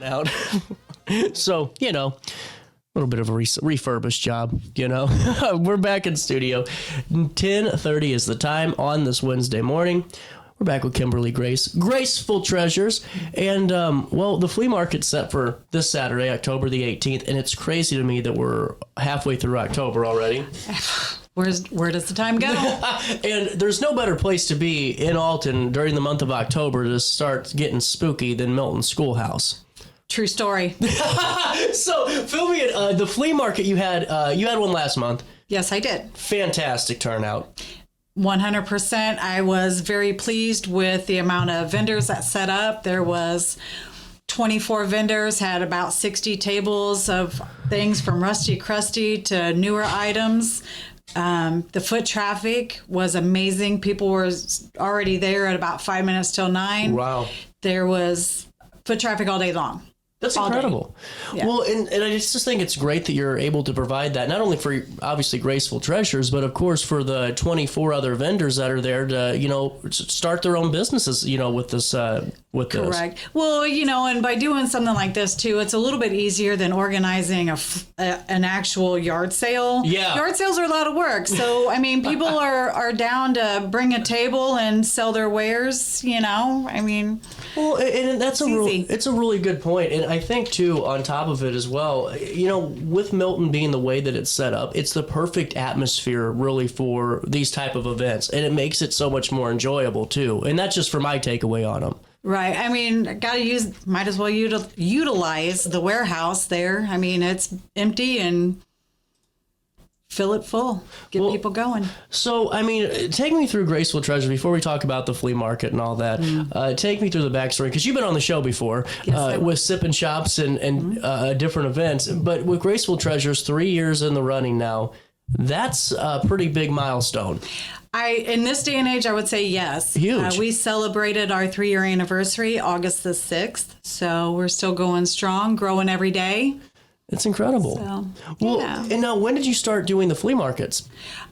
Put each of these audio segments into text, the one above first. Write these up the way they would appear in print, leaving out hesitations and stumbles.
turnout. So, you know, a little bit of a refurbished job, you know. We're back in studio. 10:30 is the time on this Wednesday morning. We're back with Kimberly Grace, Graceful Treasures. And, well, the flea market's set for this Saturday, October the 18th. And it's crazy to me that we're halfway through October already. Where does the time go? And there's no better place to be in Alton during the month of October to start getting spooky than Milton Schoolhouse. True story. So, fill me in. The flea market you had one last month. Yes, I did. Fantastic turnout. 100%. I was very pleased with the amount of vendors that set up. There was 24 vendors, had about 60 tables of things from rusty crusty to newer items. The foot traffic was amazing. People were already there at about 5 minutes till 9. Wow. There was foot traffic all day long. That's incredible. Yeah. Well, and I just think it's great that you're able to provide that, not only for obviously Graceful Treasures, but of course for the 24 other vendors that are there to, you know, start their own businesses, you know, with this. Correct. Well, you know, and by doing something like this too, it's a little bit easier than organizing an actual yard sale. Yeah. Yard sales are a lot of work. So, I mean, people are down to bring a table and sell their wares, you know, I mean. Well, and that's it's a really good point. And I think too, on top of it as well, you know, with Milton being the way that it's set up, it's the perfect atmosphere really for these type of events. And it makes it so much more enjoyable too. And that's just for my takeaway on them. Right. I mean, might as well utilize the warehouse there. I mean, it's empty and fill it full. Get people going. So, I mean, take me through Graceful Treasures before we talk about the flea market and all that. Take me through the backstory, because you've been on the show before with Sippin' Shops and different events. But with Graceful Treasures, 3 years in the running now, that's a pretty big milestone. In this day and age, I would say yes. Huge. We celebrated our 3-year anniversary August the 6th. So we're still going strong, growing every day. It's incredible. So, well, and now when did you start doing the flea markets?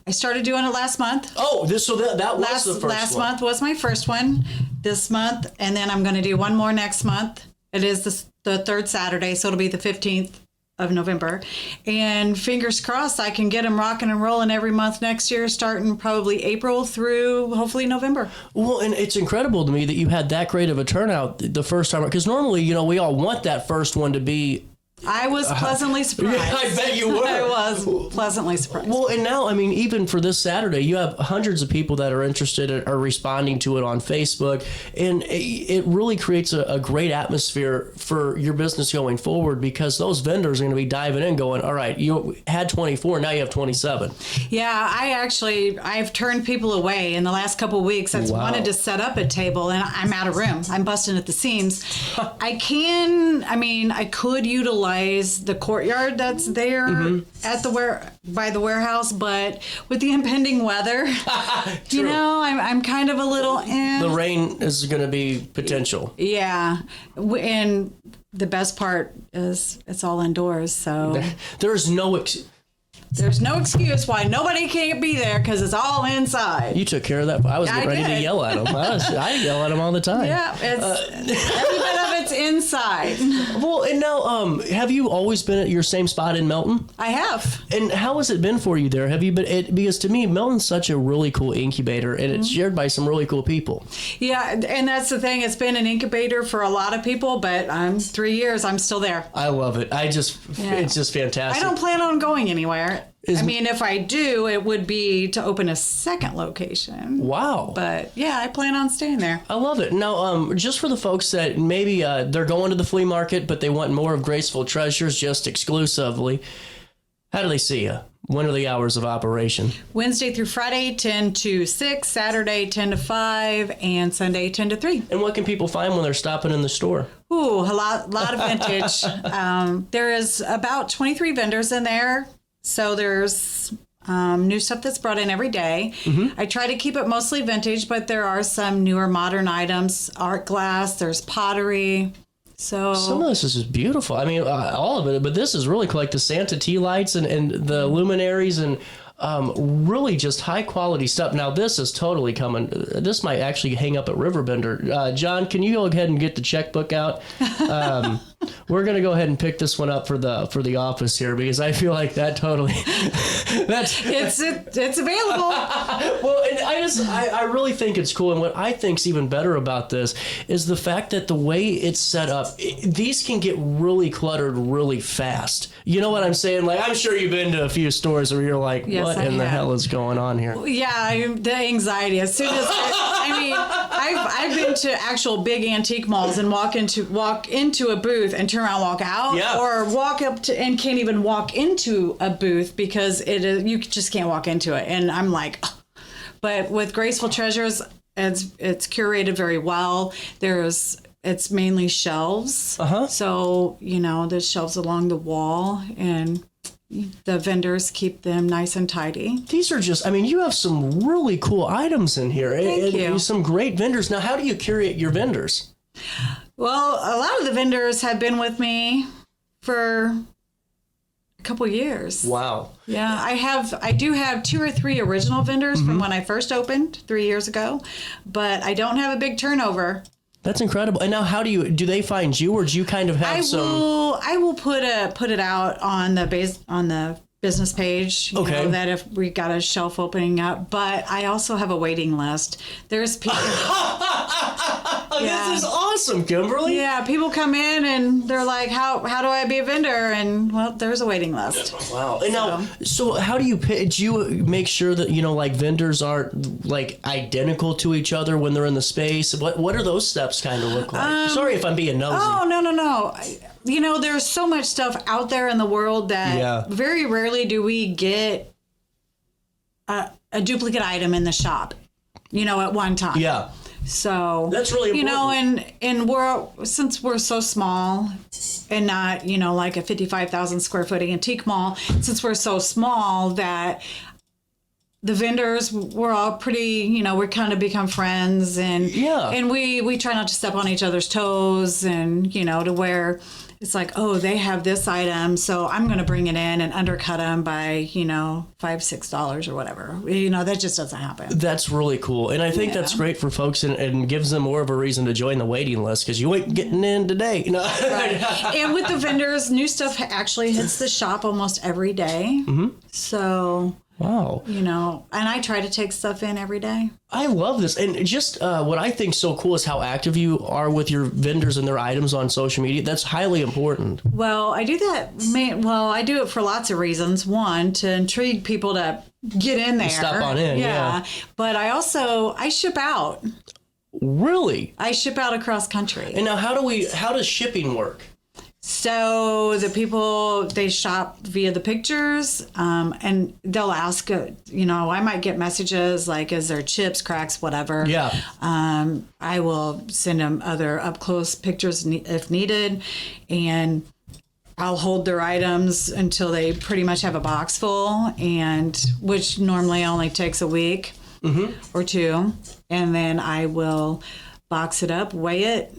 I started doing it last month. Oh, that was the first one. Last month was my first one. This month, and then I'm going to do one more next month. It is the third Saturday, so it'll be the 15th of November. And fingers crossed, I can get them rocking and rolling every month next year, starting probably April through hopefully November. Well, and it's incredible to me that you had that great of a turnout the first time, because normally, you know, we all want that first one to be. I was pleasantly surprised. Yeah, I bet you were. I was pleasantly surprised. Well, and now, I mean, even for this Saturday, you have hundreds of people that are interested, are responding to it on Facebook, and it really creates a great atmosphere for your business going forward, because those vendors are going to be diving in going, all right, you had 24, now you have 27. Yeah, I've turned people away in the last couple of weeks that's wanted to set up a table, and I'm out of room. I'm busting at the seams. I could utilize the courtyard that's there at by the warehouse, but with the impending weather, you know, I'm kind of a little. The rain is going to be potential. Yeah, and the best part is it's all indoors, so there's no excuse why nobody can't be there, because it's all inside. You took care of that. I was ready to yell at him. I yell at him all the time. Yeah, every bit of it's inside. Well, and now, have you always been at your same spot in Milton? I have. And how has it been for you there? Have you been? Because to me, Milton's such a really cool incubator, and it's shared by some really cool people. Yeah, and that's the thing. It's been an incubator for a lot of people, but 3 years, I'm still there. I love it. It's just fantastic. I don't plan on going anywhere. If I do, it would be to open a second location. Wow. But yeah, I plan on staying there. I love it. Now, just for the folks that maybe they're going to the flea market, but they want more of Graceful Treasures just exclusively, how do they see you? When are the hours of operation? Wednesday through Friday, 10 to 6, Saturday, 10 to 5, and Sunday, 10 to 3. And what can people find when they're stopping in the store? Ooh, a lot of vintage. There is about 23 vendors in there. So there's new stuff that's brought in every day. I try to keep it mostly vintage, but there are some newer modern items, art glass, there's pottery. So some of this is just beautiful. I mean, all of it, but this is really cool, like the Santa tea lights and the luminaries and really just high quality stuff. Now this is totally coming. This might actually hang up at RiverBender. John, can you go ahead and get the checkbook out? we're gonna go ahead and pick this one up for the office here, because I feel like that totally it's available. Well, and I really think it's cool, and what I think's even better about this is the fact that the way it's set up, these can get really cluttered really fast. You know what I'm saying? Like, I'm sure you've been to a few stores where you're like, yes, what in the hell is going on here? Yeah, the anxiety. As soon as I've been to actual big antique malls and walk into a booth and turn around, walk out, or walk up to and can't even walk into a booth because you just can't walk into it. And I'm like, ugh. But with Graceful Treasures, it's curated very well. It's mainly shelves. So, there's shelves along the wall, and the vendors keep them nice and tidy. These are just, you have some really cool items in here. Thank you. Some great vendors. Now, how do you curate your vendors? Well, a lot of the vendors have been with me for a couple years. Wow. Yeah, I do have 2 or 3 original vendors from when I first opened 3 years ago, but I don't have a big turnover. That's incredible. And now, do they find you, or do you kind of have I will put it out on the business page. You know, that if we got a shelf opening up, but I also have a waiting list. There's people. This is awesome, Kimberly. Yeah, people come in and they're like, "How do I be a vendor?" And well, there's a waiting list. Wow. And so how do you make sure that like vendors aren't like identical to each other when they're in the space? What are those steps kind of look like? Sorry if I'm being nosy. Oh, no. There's so much stuff out there in the world that very rarely do we get a duplicate item in the shop, at one time. Yeah. So that's really important. And since we're so small and not, like a 55,000 square foot antique mall, since we're so small that the vendors, we're all pretty, we kind of become friends, and we try not to step on each other's toes, and, to where it's like, oh, they have this item, so I'm going to bring it in and undercut them by, $5-6 or whatever. That just doesn't happen. That's really cool. And I think that's great for folks, and gives them more of a reason to join the waiting list, because you ain't getting in today. Right. And with the vendors, new stuff actually hits the shop almost every day. Mm-hmm. So... Wow. And I try to take stuff in every day. I love this. And just what I think so cool is how active you are with your vendors and their items on social media. That's highly important. Well, I do that. I do it for lots of reasons. One, to intrigue people to get in there. Stop on in, yeah. But I ship out. Really? I ship out across country. And now how does shipping work? So the people, they shop via the pictures, and they'll ask, I might get messages like, is there chips, cracks, whatever. Yeah. I will send them other up close pictures if needed, and I'll hold their items until they pretty much have a box full, and which normally only takes a week or 2. And then I will box it up, weigh it,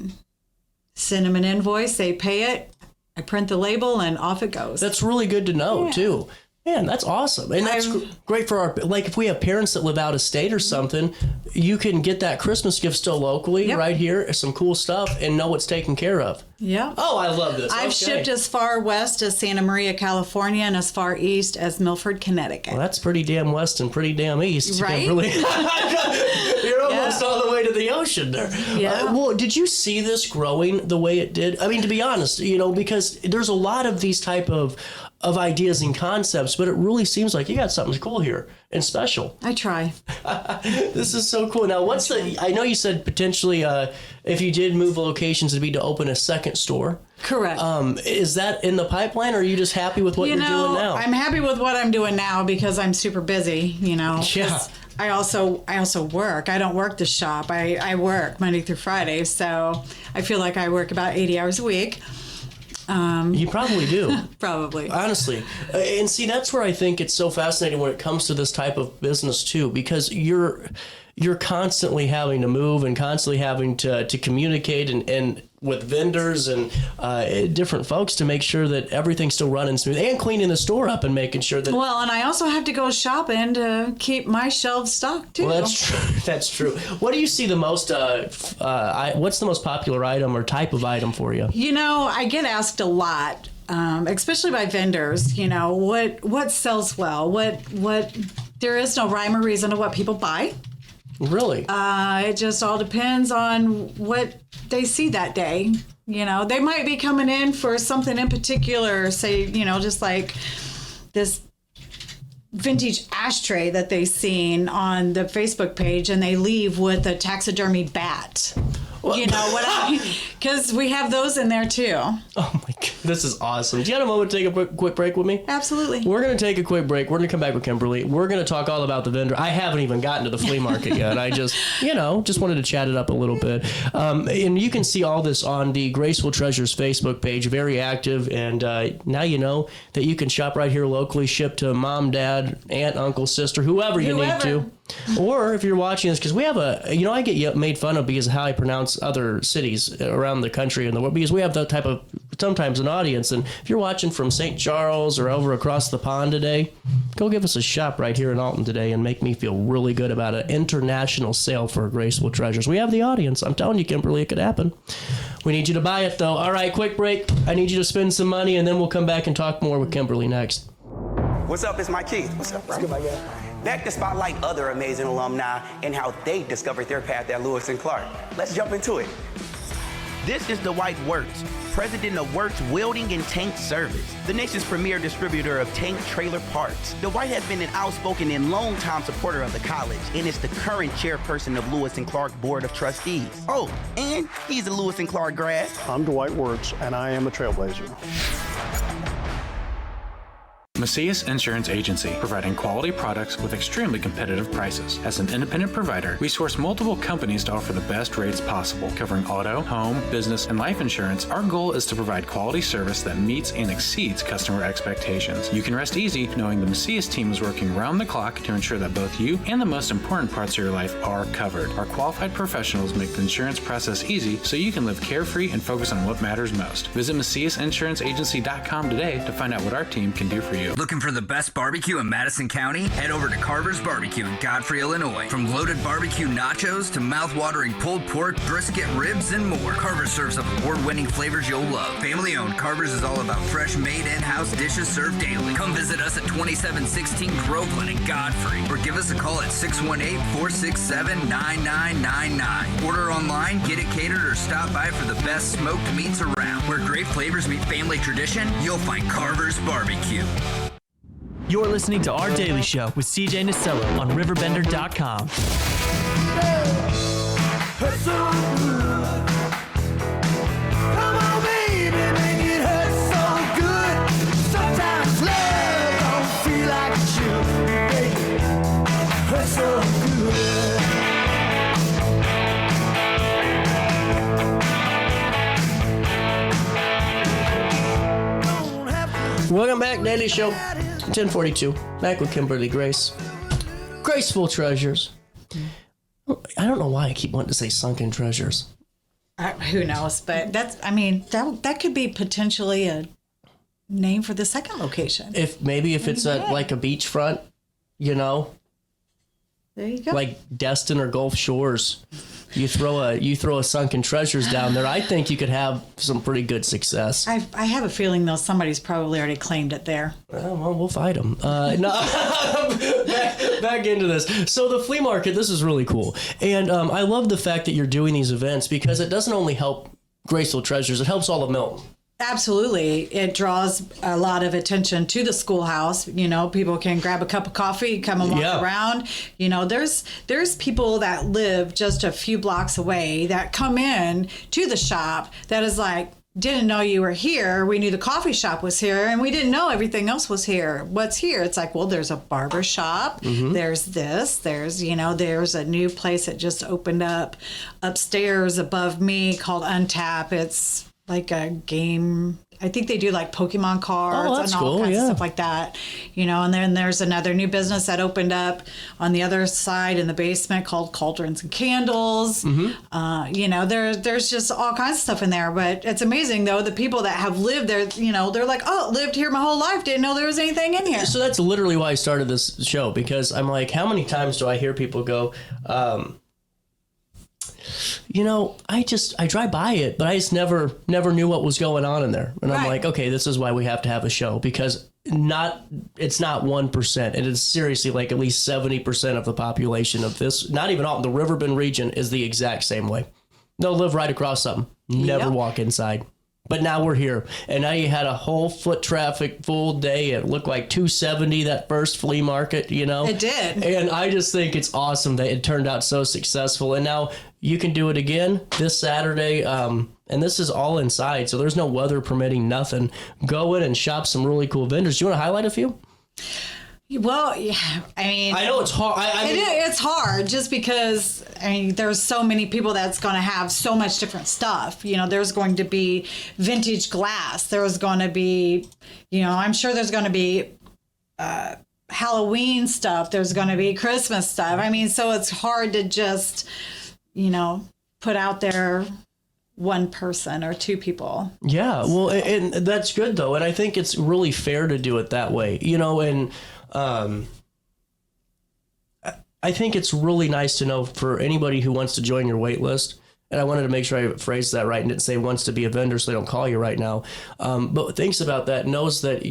send them an invoice, they pay it, I print the label, and off it goes. That's really good to know, too. Man, that's awesome. And that's great for if we have parents that live out of state or something, you can get that Christmas gift still locally right here, some cool stuff, and know it's taken care of. Yeah. Oh, I love this. I've shipped as far west as Santa Maria, California, and as far east as Milford, Connecticut. Well, that's pretty damn west and pretty damn east. Right? You're almost all the way to the ocean there. Yeah. Well, did you see this growing the way it did? To be honest, because there's a lot of these type of ideas and concepts, but it really seems like you got something cool here and special. I try. This is so cool. Now, I know you said potentially if you did move locations, it'd be to open a second store. Correct. Is that in the pipeline, or are you just happy with what you're doing now? I'm happy with what I'm doing now because I'm super busy, Yeah. I also work. I don't work the shop. I work Monday through Friday, so I feel like I work about 80 hours a week. You probably do. Probably. Honestly. And see, that's where I think it's so fascinating when it comes to this type of business too, because you're constantly having to move and constantly having to communicate and with vendors and different folks to make sure that everything's still running smooth, and cleaning the store up and making sure that. Well, and I also have to go shopping to keep my shelves stocked too. Well, that's true. That's true. What do you see the most? What's the most popular item or type of item for you? You know, I get asked a lot, especially by vendors. You know, what sells well? What? There is no rhyme or reason to what people buy. Really? It just all depends on what they see that day. You know, they might be coming in for something in particular, say, you know, just like this vintage ashtray that they've seen on the Facebook page, and they leave with a taxidermy bat. You know what I mean? Because we have those in there too. Oh my God, this is awesome. Do you have a moment to take a quick break with me? Absolutely. We're going to take a quick break. We're going to come back with Kimberly. We're going to talk all about the vendor. I haven't even gotten to the flea market yet. I just wanted to chat it up a little bit. And you can see all this on the Graceful Treasures Facebook page, very active. And now you know that you can shop right here locally, ship to mom, dad, aunt, uncle, sister, whoever you need to. Or if you're watching this, because we have I get made fun of because of how I pronounce other cities around the country and the world, because we have that type of, sometimes an audience. And if you're watching from St. Charles or over across the pond today, go give us a shop right here in Alton today and make me feel really good about an international sale for Graceful Treasures. We have the audience. I'm telling you, Kimberly, it could happen. We need you to buy it, though. All right, quick break. I need you to spend some money, and then we'll come back and talk more with Kimberly next. What's up? It's Mike Keith. What's up, bro? What's good, my guy? Back to spotlight other amazing alumni and how they discovered their path at Lewis and Clark. Let's jump into it. This is Dwight Wirtz, president of Wirtz Welding and Tank Service, the nation's premier distributor of tank trailer parts. Dwight has been an outspoken and long-time supporter of the college and is the current chairperson of Lewis and Clark Board of Trustees. Oh, and he's a Lewis and Clark grad. I'm Dwight Wirtz, and I am a trailblazer. Macias Insurance Agency, providing quality products with extremely competitive prices. As an independent provider, we source multiple companies to offer the best rates possible, covering auto, home, business, and life insurance. Our goal is to provide quality service that meets and exceeds customer expectations. You can rest easy knowing the Macias team is working round the clock to ensure that both you and the most important parts of your life are covered. Our qualified professionals make the insurance process easy so you can live carefree and focus on what matters most. Visit MaciasInsuranceAgency.com today to find out what our team can do for you. Looking for the best barbecue in Madison County? Head over to Carver's Barbecue in Godfrey, Illinois. From loaded barbecue nachos to mouth-watering pulled pork, brisket, ribs, and more, Carver's serves up award-winning flavors you'll love. Family-owned, Carver's is all about fresh, made in-house dishes served daily. Come visit us at 2716 Groveland in Godfrey, or give us a call at 618-467-9999. Order online, get it catered, or stop by for the best smoked meats around. Where great flavors meet family tradition, you'll find Carver's Barbecue. You're listening to Our Daily Show with CJ Nasello on RiverBender.com. Come on, baby, make it hurt so good. Sometimes love don't feel like it should, baby. Hurt so good. Welcome back, Daily Show. 1042. Back with Kimberly Grace. Graceful Treasures. I don't know why I keep wanting to say sunken treasures. Who knows? But that could be potentially a name for the second location. If it's like a beachfront, there you go. like Destin or Gulf Shores. You throw a sunken treasures down there. I think you could have some pretty good success. I have a feeling though somebody's probably already claimed it there. Well, we'll fight them. Back into this. So the flea market, this is really cool, and I love the fact that you're doing these events because it doesn't only help Graceful Treasures, it helps all of Milton. Absolutely. It draws a lot of attention to the schoolhouse. People can grab a cup of coffee, come and walk around. There's people that live just a few blocks away that come in to the shop that is like, didn't know you were here. We knew the coffee shop was here and we didn't know everything else was here. What's here? It's like, well, there's a barber shop. Mm-hmm. There's this. There's a new place that just opened up upstairs above me called Untap. It's like a game I think they do like Pokemon cards that's and all cool, kinds yeah. of stuff like that, and then there's another new business that opened up on the other side in the basement called Cauldrons and Candles. There's just all kinds of stuff in there, but it's amazing though, the people that have lived there, they're like, oh, lived here my whole life, didn't know there was anything in here. So that's literally why I started this show, because I'm like, how many times do I hear people go, I drive by it, but I just never knew what was going on in there. And I'm like, okay, this is why we have to have a show, because it's not 1%. It is seriously like at least 70% of the population of this, not even all, the RiverBend region is the exact same way. They'll live right across something, never walk inside. But now we're here, and now you had a whole foot traffic full day. It looked like 270, that first flea market, It did. And I just think it's awesome that it turned out so successful. And now you can do it again this Saturday, and this is all inside, so there's no weather permitting, nothing. Go in and shop some really cool vendors. Do you want to highlight a few? Well, yeah, I know it's hard. It's hard just because, there's so many people that's going to have so much different stuff. There's going to be vintage glass. There's going to be, I'm sure there's going to be Halloween stuff. There's going to be Christmas stuff. So it's hard to just, put out there one person or two people. Yeah, well, and that's good, though. And I think it's really fair to do it that way, and I think it's really nice to know for anybody who wants to join your wait list. And I wanted to make sure I phrased that right and didn't say wants to be a vendor so they don't call you right now. But thinks about that, knows that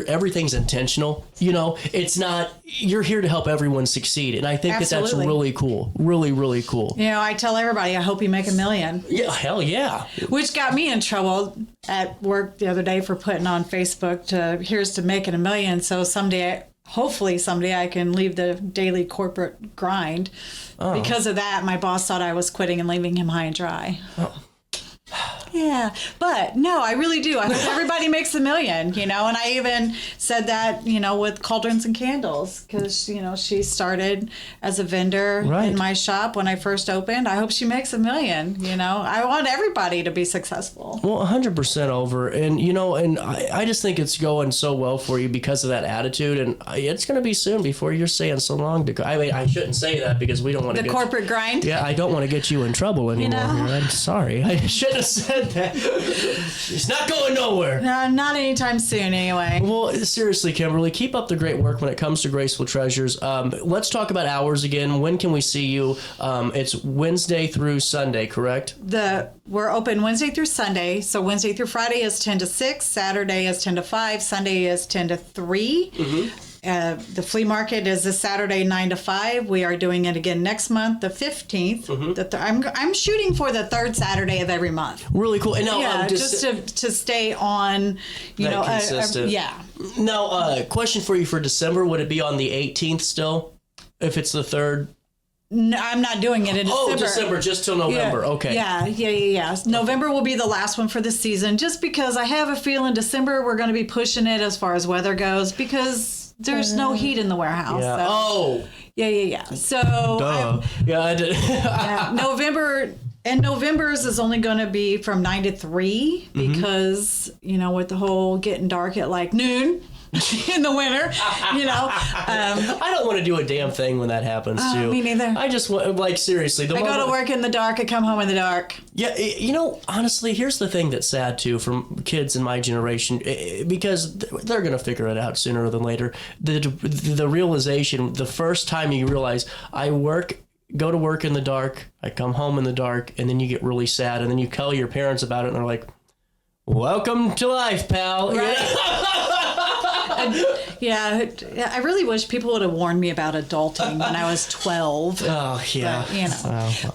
everything's intentional. It's not, you're here to help everyone succeed. And I think that's really cool. Really, really cool. I tell everybody, I hope you make $1 million. Yeah, hell yeah. Which got me in trouble at work the other day for putting on Facebook here's to making $1 million. So hopefully someday I can leave the daily corporate grind. Because of that, my boss thought I was quitting and leaving him high and dry. Oh. Yeah, but no, I really do. I hope everybody makes $1 million, and I even said that, with Cauldrons and Candles, because, she started as a vendor in my shop when I first opened. I hope she makes $1 million, I want everybody to be successful. Well, 100% over. And, and I just think it's going so well for you because of that attitude. And it's going to be soon before you're saying so long to go. I shouldn't say that because we don't want to get corporate grind. Yeah, I don't want to get you in trouble anymore. I'm sorry. I shouldn't have said that. It's not going nowhere. No, not anytime soon anyway. Well, seriously, Kimberly, keep up the great work when it comes to Graceful Treasures. Let's talk about hours again. When can we see you? It's Wednesday through Sunday, correct? We're open Wednesday through Sunday. So Wednesday through Friday is 10 to 6. Saturday is 10 to 5. Sunday is 10 to 3. Mm-hmm. The flea market is this Saturday 9 to 5. We are doing it again next month, the 15th. Mm-hmm. I'm shooting for the third Saturday of every month. Really cool. And now, just to stay on, consistent. Now, question for you for December: would it be on the 18th still? If it's the third. No, I'm not doing it in December. Oh, December, just till November. Yeah. Okay. Yeah. November will be the last one for the season, just because I have a feeling December we're going to be pushing it as far as weather goes, because there's no heat in the warehouse. Yeah. So. Oh. Yeah. So. Duh. I did. November's is only going to be from 9 to 3 because, with the whole getting dark at like noon. In the winter, I don't want to do a damn thing when that happens too. Me neither. I just want, seriously. I go to work in the dark. I come home in the dark. Yeah, honestly, here's the thing that's sad too from kids in my generation, because they're gonna figure it out sooner than later. The realization, the first time you realize, go to work in the dark, I come home in the dark, and then you get really sad, and then you tell your parents about it, and they're like, "Welcome to life, pal." Right. I really wish people would have warned me about adulting when I was 12. Oh, yeah.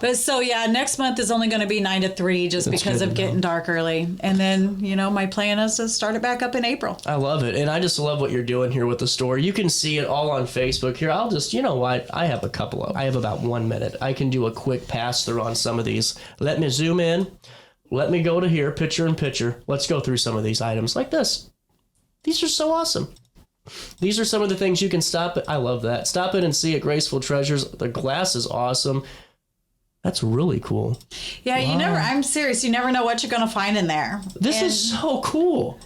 But, But next month is only going to be 9 to 3 just because of getting dark early. And then, my plan is to start it back up in April. I love it. And I just love what you're doing here with the store. You can see it all on Facebook. Here, I'll just, I have about 1 minute. I can do a quick pass through on some of these. Let me zoom in. Let me go to here, picture in picture. Let's go through some of these items like this. These are so awesome. These are some of the things you can stop at. I love that. Stop in and see at Graceful Treasures. The glass is awesome. That's really cool. Yeah, I'm serious. You never know what you're going to find in there. This is so cool.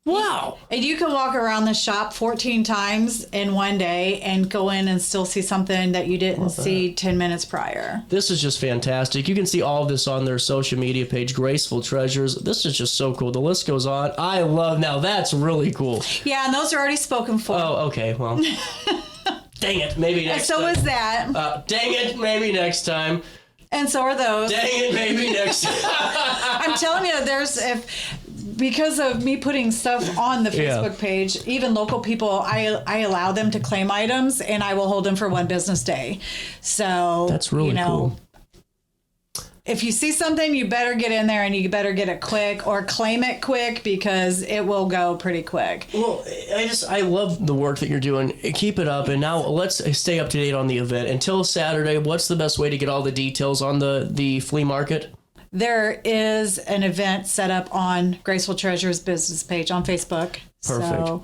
Wow. And you can walk around the shop 14 times in one day and go in and still see something that you didn't see 10 minutes prior. This is just fantastic. You can see all of this on their social media page, Graceful Treasures. This is just so cool. The list goes on. Now that's really cool. Yeah, and those are already spoken for. Oh, okay. Well, dang it. Maybe next time. So is that. Dang it. Maybe next time. And so are those. Dang it. Maybe next time. I'm telling you, because of me putting stuff on the Facebook page, even local people, I allow them to claim items, and I will hold them for one business day. So that's really cool. If you see something, you better get in there and you better get it quick or claim it quick because it will go pretty quick. Well, I love the work that you're doing. Keep it up. And now let's stay up to date on the event. Until Saturday, what's the best way to get all the details on the flea market? There is an event set up on Graceful Treasures business page on Facebook. Perfect. So,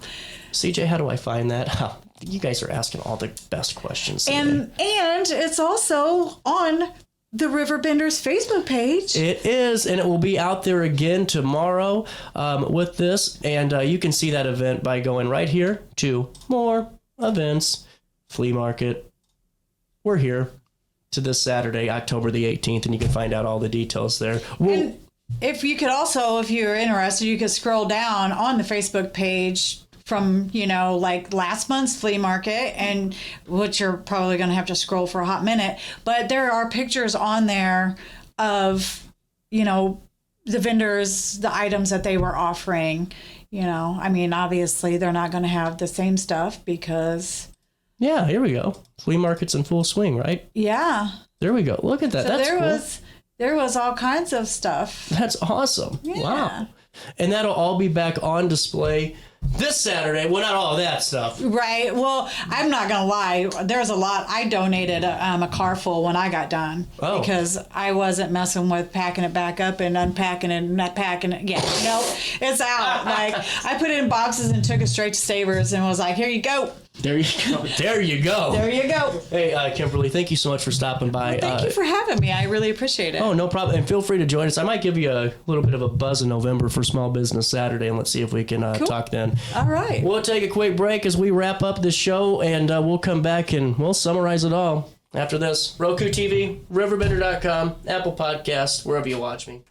CJ, how do I find that? You guys are asking all the best questions today. And it's also on the RiverBenders Facebook page. It is, and it will be out there again tomorrow with this. And you can see that event by going right here to More Events, Flea Market. We're here to this Saturday, October the 18th, and you can find out all the details there. And if you could also, if you're interested, you could scroll down on the Facebook page from, like last month's flea market, and which you're probably going to have to scroll for a hot minute. But there are pictures on there of, the vendors, the items that they were offering. Obviously they're not going to have the same stuff because... Yeah, here we go. Flea market's in full swing, right? Yeah. There we go. Look at that. So that's cool. There was all kinds of stuff. That's awesome. Yeah. Wow. And that'll all be back on display this Saturday. Well, not all that stuff. Right. Well, I'm not going to lie. There's a lot. I donated a car full when I got done. Oh. Because I wasn't messing with packing it back up and unpacking it and not packing it. Yeah. Nope. It's out. I put it in boxes and took it straight to Savers and was like, here you go. There you go. There you go. There you go. Hey, Kimberly, thank you so much for stopping by. Well, thank you for having me. I really appreciate it. Oh, no problem. And feel free to join us. I might give you a little bit of a buzz in November for Small Business Saturday, and let's see if we can talk then. All right. We'll take a quick break as we wrap up this show, and we'll come back and we'll summarize it all after this. Roku TV, RiverBender.com, Apple Podcasts, wherever you watch me.